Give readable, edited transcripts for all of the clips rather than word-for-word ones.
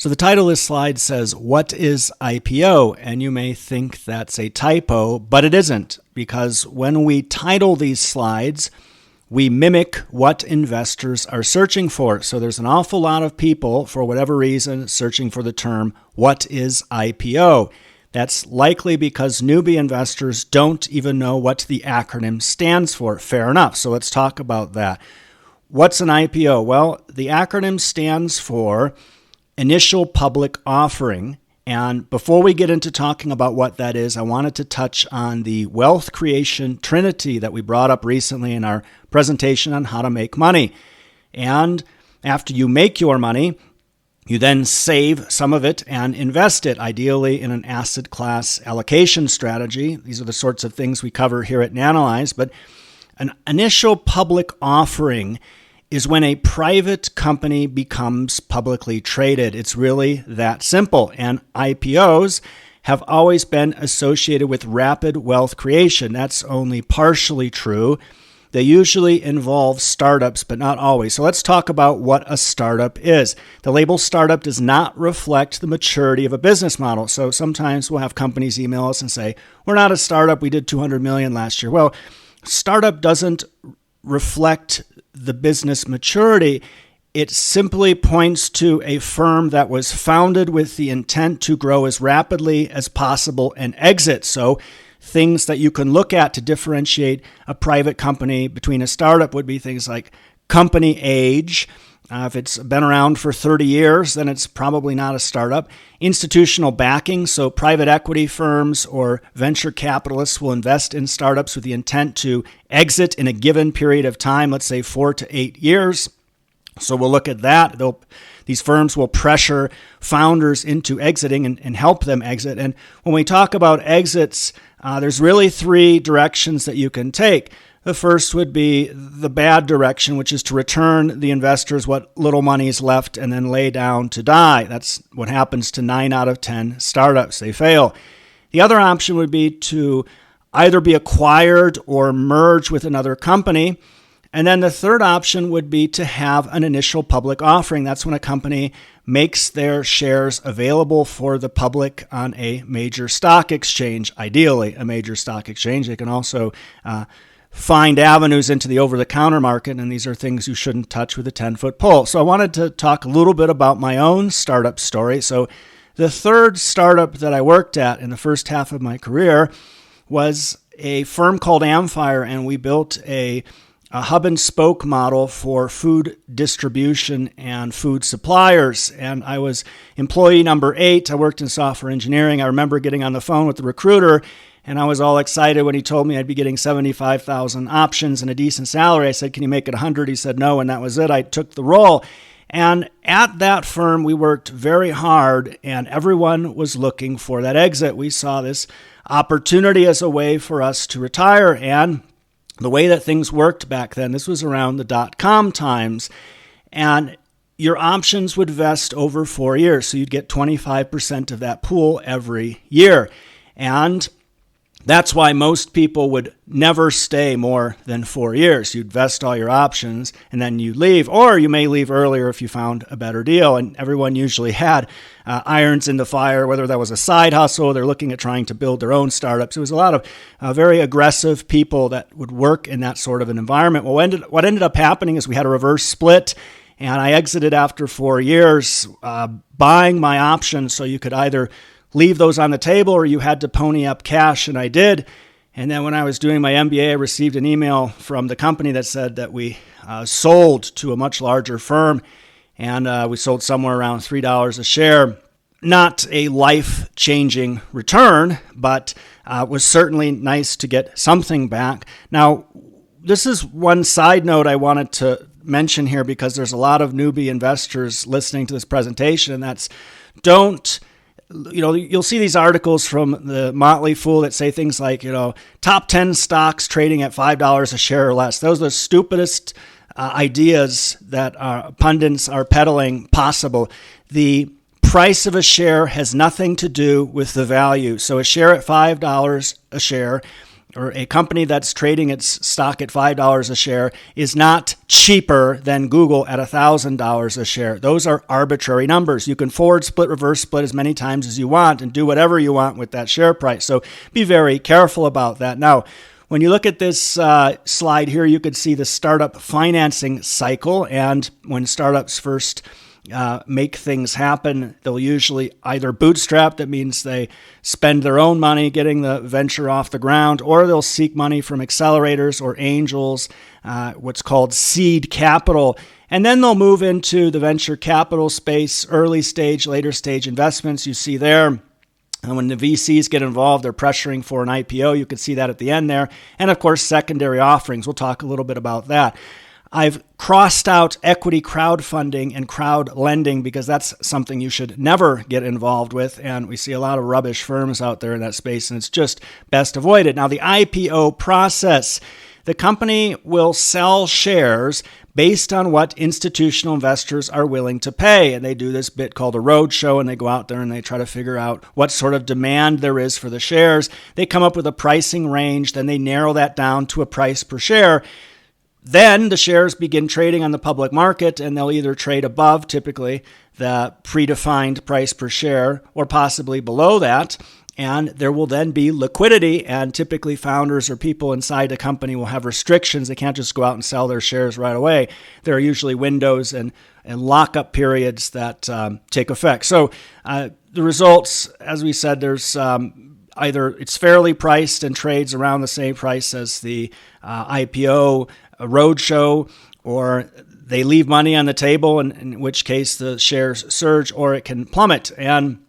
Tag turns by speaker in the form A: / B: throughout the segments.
A: So the title of this slide says, "What is IPO?" And you may think that's a typo, but it isn't, because when we title these slides, we mimic what investors are searching for. So there's an awful lot of people, for whatever reason, searching for the term, "What is IPO?" That's likely because newbie investors don't even know what the acronym stands for. Fair enough. So let's talk about that. What's an IPO? Well, the acronym stands for Initial Public Offering. And before we get into talking about what that is, I wanted to touch on the wealth creation trinity that we brought up recently in our presentation on how to make money. And after you make your money, you then save some of it and invest it, ideally in an asset class allocation strategy. These are the sorts of things we cover here at Nanalyze. But an initial public offering is when a private company becomes publicly traded. It's really that simple. And IPOs have always been associated with rapid wealth creation. That's only partially true. They usually involve startups, but not always. So let's talk about what a startup is. The label startup does not reflect the maturity of a business model. So sometimes we'll have companies email us and say, "We're not a startup. We did 200 million last year." Well, startup doesn't reflect the business maturity. It simply points to a firm that was founded with the intent to grow as rapidly as possible and exit. So things that you can look at to differentiate a private company between a startup would be things like company age. If it's been around for 30 years, then it's probably not a startup. Institutional backing, so private equity firms or venture capitalists will invest in startups with the intent to exit in a given period of time, let's say 4 to 8 years. So we'll look at that. These firms will pressure founders into exiting and help them exit. And when we talk about exits, there's really 3 directions that you can take. The first would be the bad direction, which is to return the investors what little money is left and then lay down to die. That's what happens to 9 out of 10 startups. They fail. The other option would be to either be acquired or merge with another company. And then the third option would be to have an initial public offering. That's when a company makes their shares available for the public on a major stock exchange, ideally a major stock exchange. They can also find avenues into the over-the-counter market, and these are things you shouldn't touch with a 10-foot pole. So I wanted to talk a little bit about my own startup story. So the third startup that I worked at in the first half of my career was a firm called Amfire, and we built a hub and spoke model for food distribution and food suppliers. And I was employee number 8. I worked in software engineering. I remember getting on the phone with the recruiter, and I was all excited when he told me I'd be getting 75,000 options and a decent salary. I said, "Can you make it 100?" He said, "No," and that was it. I took the role. And at that firm, we worked very hard, and everyone was looking for that exit. We saw this opportunity as a way for us to retire. And the way that things worked back then, this was around the dot-com times, and your options would vest over 4 years. So you'd get 25% of that pool every year. And that's why most people would never stay more than 4 years. You'd vest all your options and then you leave, or you may leave earlier if you found a better deal. And everyone usually had irons in the fire, whether that was a side hustle, they're looking at trying to build their own startups. It was a lot of very aggressive people that would work in that sort of an environment. Well, what ended up happening is we had a reverse split, and I exited after 4 years, buying my options. So you could either leave those on the table or you had to pony up cash, and I did. And then when I was doing my MBA, I received an email from the company that said that we sold to a much larger firm, and we sold somewhere around $3 a share. Not a life-changing return, but was certainly nice to get something back. Now, this is one side note I wanted to mention here, because there's a lot of newbie investors listening to this presentation, and that's you'll see these articles from the Motley Fool that say things like, top 10 stocks trading at $5 a share or less. Those are the stupidest ideas that pundits are peddling possible. The price of a share has nothing to do with the value. So a share at $5 a share or a company that's trading its stock at $5 a share is not cheaper than Google at $1,000 a share. Those are arbitrary numbers. You can forward split, reverse split as many times as you want and do whatever you want with that share price. So be very careful about that. Now, when you look at this slide here, you could see the startup financing cycle. And when startups first make things happen, they'll usually either bootstrap, that means they spend their own money getting the venture off the ground, or they'll seek money from accelerators or angels, what's called seed capital. And then they'll move into the venture capital space, early stage, later stage investments you see there. And when the VCs get involved, they're pressuring for an IPO. You can see that at the end there. And of course, secondary offerings. We'll talk a little bit about that. I've crossed out equity crowdfunding and crowd lending because that's something you should never get involved with. And we see a lot of rubbish firms out there in that space, and it's just best avoided. Now, the IPO process. The company will sell shares based on what institutional investors are willing to pay. And they do this bit called a roadshow, and they go out there and they try to figure out what sort of demand there is for the shares. They come up with a pricing range, then they narrow that down to a price per share. Then the shares begin trading on the public market, and they'll either trade above, typically, the predefined price per share, or possibly below that. And there will then be liquidity, and typically founders or people inside a company will have restrictions. They can't just go out and sell their shares right away. There are usually windows and lockup periods that take effect. So the results, as we said, there's either it's fairly priced and trades around the same price as the IPO roadshow, or they leave money on the table, in which case the shares surge, or it can plummet. And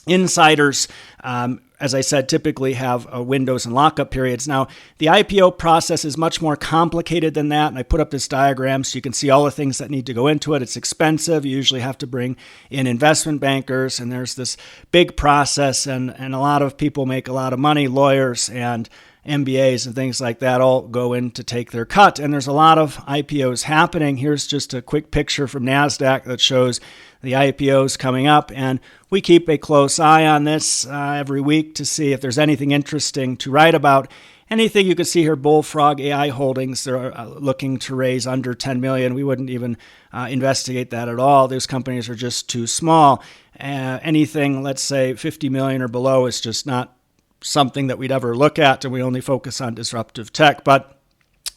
A: insiders, as I said, typically have windows and lockup periods. Now, the IPO process is much more complicated than that, and I put up this diagram so you can see all the things that need to go into it. It's expensive. You usually have to bring in investment bankers, and there's this big process, and a lot of people make a lot of money, lawyers and MBAs and things like that all go in to take their cut. And there's a lot of IPOs happening. Here's just a quick picture from NASDAQ that shows the IPOs coming up. And we keep a close eye on this every week to see if there's anything interesting to write about. Anything you can see here, Bullfrog AI Holdings, they're looking to raise under $10 million. We wouldn't even investigate that at all. Those companies are just too small. Anything, let's say, $50 million or below is just not something that we'd ever look at, and we only focus on disruptive tech. But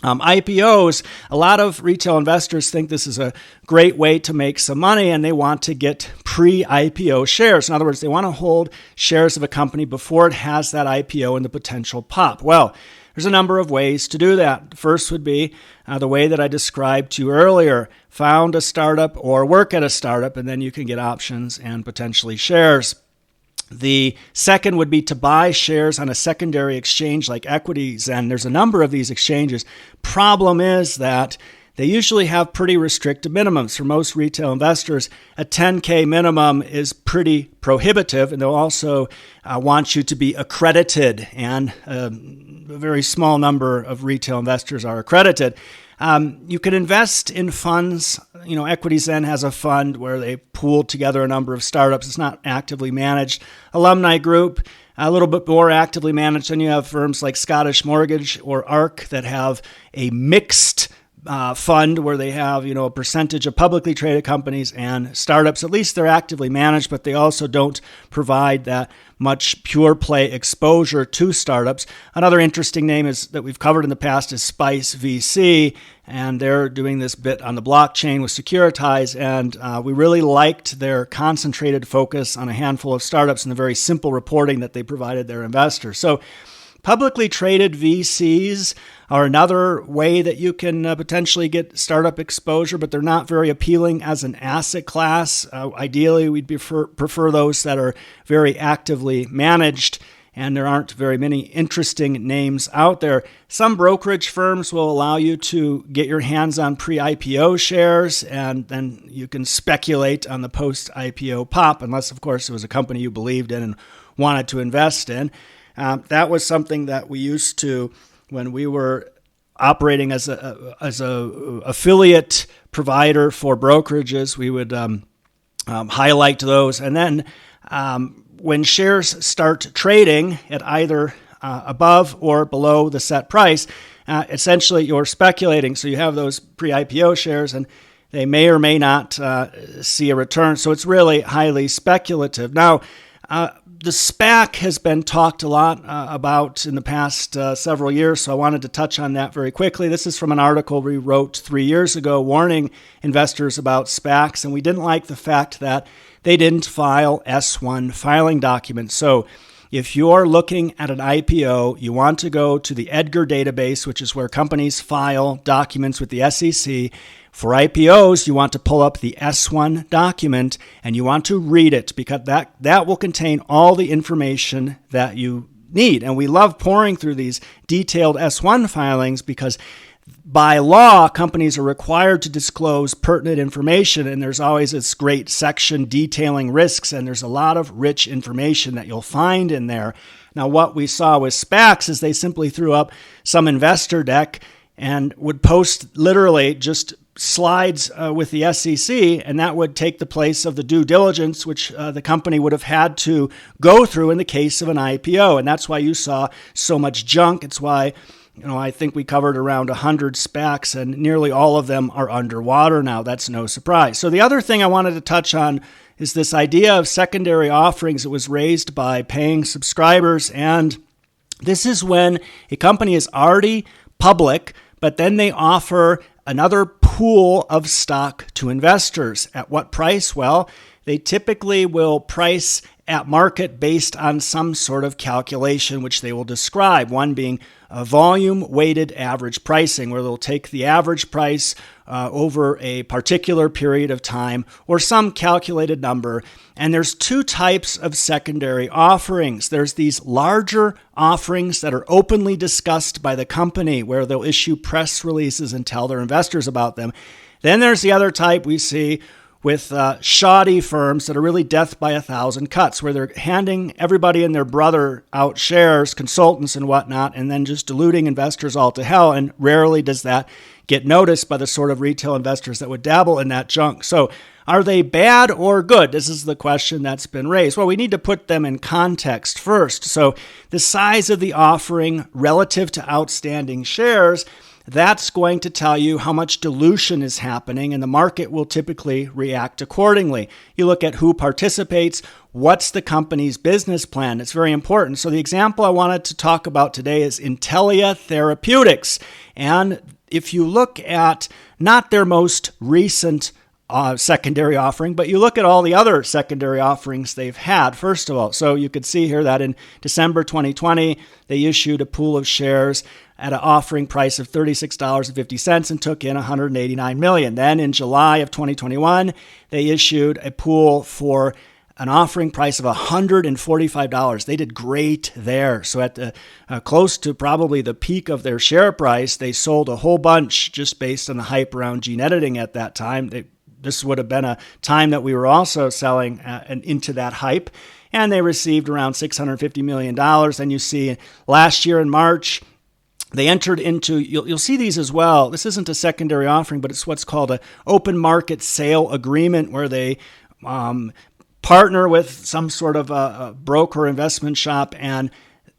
A: IPOs, a lot of retail investors think this is a great way to make some money, and they want to get pre-IPO shares. In other words, they want to hold shares of a company before it has that IPO and the potential pop. Well, there's a number of ways to do that. The first would be the way that I described to you earlier. Found a startup or work at a startup, and then you can get options and potentially shares. The second would be to buy shares on a secondary exchange like EquityZen. There's a number of these exchanges. Problem is that they usually have pretty restrictive minimums. For most retail investors, a 10K minimum is pretty prohibitive, and they'll also want you to be accredited, and a very small number of retail investors are accredited. You can invest in funds. EquityZen has a fund where they pooled together a number of startups. It's not actively managed. Alumni Group, a little bit more actively managed. Then you have firms like Scottish Mortgage or ARC that have a mixed fund where they have, a percentage of publicly traded companies and startups. At least they're actively managed, but they also don't provide that much pure play exposure to startups. Another interesting name is that we've covered in the past is Spice VC, and they're doing this bit on the blockchain with Securitize, and we really liked their concentrated focus on a handful of startups and the very simple reporting that they provided their investors. So publicly traded VCs are another way that you can potentially get startup exposure, but they're not very appealing as an asset class. Ideally, we'd prefer those that are very actively managed, and there aren't very many interesting names out there. Some brokerage firms will allow you to get your hands on pre-IPO shares, and then you can speculate on the post-IPO pop, unless, of course, it was a company you believed in and wanted to invest in. That was something that we used to, when we were operating as a affiliate provider for brokerages, we would highlight those. And then when shares start trading at either above or below the set price, essentially you're speculating. So you have those pre-IPO shares and they may or may not see a return. So it's really highly speculative. Now, the SPAC has been talked a lot about in the past several years, so I wanted to touch on that very quickly. This is from an article we wrote 3 years ago warning investors about SPACs, and we didn't like the fact that they didn't file S-1 filing documents. So if you're looking at an IPO, you want to go to the EDGAR database, which is where companies file documents with the SEC. For IPOs, you want to pull up the S-1 document and you want to read it because that will contain all the information that you need. And we love pouring through these detailed S-1 filings because by law, companies are required to disclose pertinent information, and there's always this great section detailing risks, and there's a lot of rich information that you'll find in there. Now, what we saw with SPACs is they simply threw up some investor deck and would post literally just slides with the SEC, and that would take the place of the due diligence, which the company would have had to go through in the case of an IPO. And that's why you saw so much junk. It's why I think we covered around 100 SPACs, and nearly all of them are underwater now. That's no surprise. So the other thing I wanted to touch on is this idea of secondary offerings. It was raised by paying subscribers, and this is when a company is already public, but then they offer another pool of stock to investors. At what price? Well, they typically will price at market based on some sort of calculation, which they will describe, one being a volume-weighted average pricing, where they'll take the average price over a particular period of time or some calculated number. And there's two types of secondary offerings. There's these larger offerings that are openly discussed by the company, where they'll issue press releases and tell their investors about them. Then there's the other type we see with shoddy firms that are really death by 1,000 cuts, where they're handing everybody and their brother out shares, consultants and whatnot, and then just diluting investors all to hell. And rarely does that get noticed by the sort of retail investors that would dabble in that junk. So are they bad or good? This is the question that's been raised. Well, we need to put them in context first. So the size of the offering relative to outstanding shares, that's going to tell you how much dilution is happening, and the market will typically react accordingly. You look at who participates, what's the company's business plan. It's very important. So the example I wanted to talk about today is Intellia Therapeutics. And if you look at not their most recent secondary offering, but you look at all the other secondary offerings they've had, first of all. So you could see here that in December 2020, they issued a pool of shares at an offering price of $36.50 and took in $189 million. Then in July of 2021, they issued a pool for an offering price of $145. They did great there. So at the close to probably the peak of their share price, they sold a whole bunch just based on the hype around gene editing at that time. This would have been a time that we were also selling into that hype. And they received around $650 million. And you see last year in March, they entered into, you'll see these as well. This isn't a secondary offering, but it's what's called an open market sale agreement, where they partner with some sort of a broker investment shop, and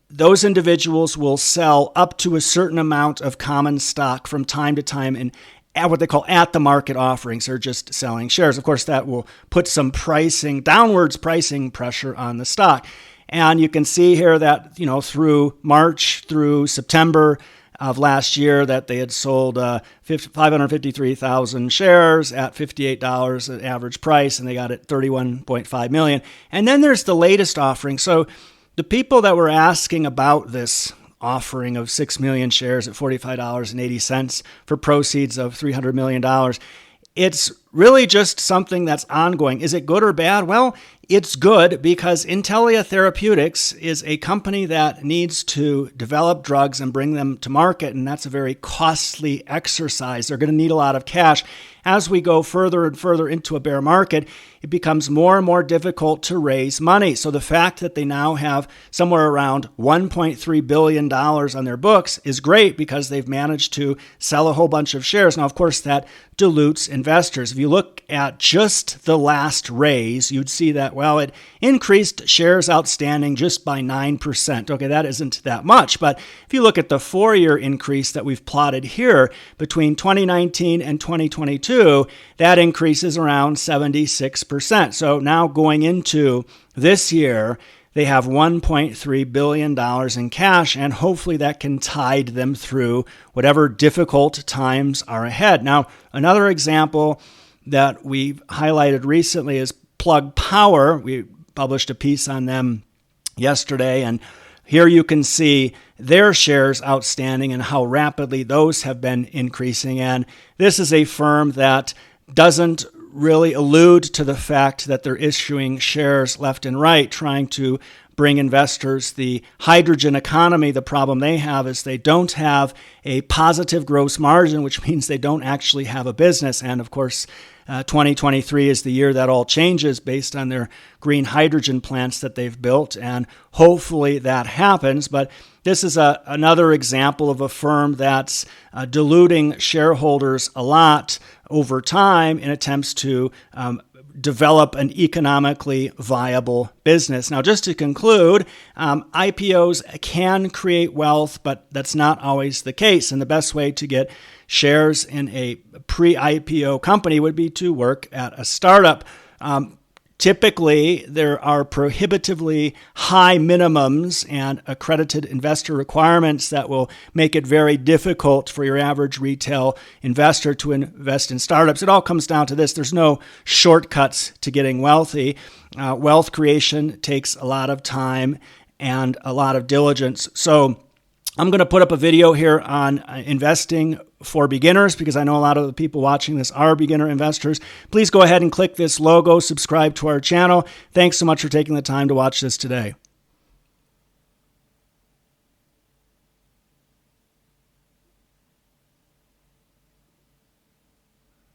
A: those individuals will sell up to a certain amount of common stock from time to time in at what they call at the market offerings, or just selling shares. Of course, that will put some downwards pricing pressure on the stock. And you can see here that, through March through September of last year, that they had sold 553,000 shares at $58 an average price, and they got it $31.5 million. And then there's the latest offering. So the people that were asking about this offering of 6 million shares at $45.80 for proceeds of $300 million, it's really just something that's ongoing. Is it good or bad? Well, it's good because Intellia Therapeutics is a company that needs to develop drugs and bring them to market, and that's a very costly exercise. They're going to need a lot of cash. As we go further and further into a bear market, it becomes more and more difficult to raise money. So the fact that they now have somewhere around $1.3 billion on their books is great because they've managed to sell a whole bunch of shares. Now, of course, that dilutes investors. If you look at just the last raise, you'd see that, well, it increased shares outstanding just by 9%. Okay, that isn't that much. But if you look at the 4-year increase that we've plotted here between 2019 and 2022, that increase is around 76%. So now going into this year, they have $1.3 billion in cash, and hopefully that can tide them through whatever difficult times are ahead. Now, another example that we've highlighted recently is Plug Power. We published a piece on them yesterday, and here you can see their shares outstanding and how rapidly those have been increasing. And this is a firm that doesn't really allude to the fact that they're issuing shares left and right, trying to bring investors the hydrogen economy. The problem they have is they don't have a positive gross margin, which means they don't actually have a business. And of course, 2023 is the year that all changes based on their green hydrogen plants that they've built, and hopefully that happens. But this is another example of a firm that's diluting shareholders a lot over time in attempts to develop an economically viable business. Now, just to conclude, IPOs can create wealth, but that's not always the case. And the best way to get shares in a pre-IPO company would be to work at a startup. Typically, there are prohibitively high minimums and accredited investor requirements that will make it very difficult for your average retail investor to invest in startups. It all comes down to this. There's no shortcuts to getting wealthy. Wealth creation takes a lot of time and a lot of diligence. So I'm going to put up a video here on investing for beginners because I know a lot of the people watching this are beginner investors. Please go ahead and click this logo, subscribe to our channel. Thanks so much for taking the time to watch this today.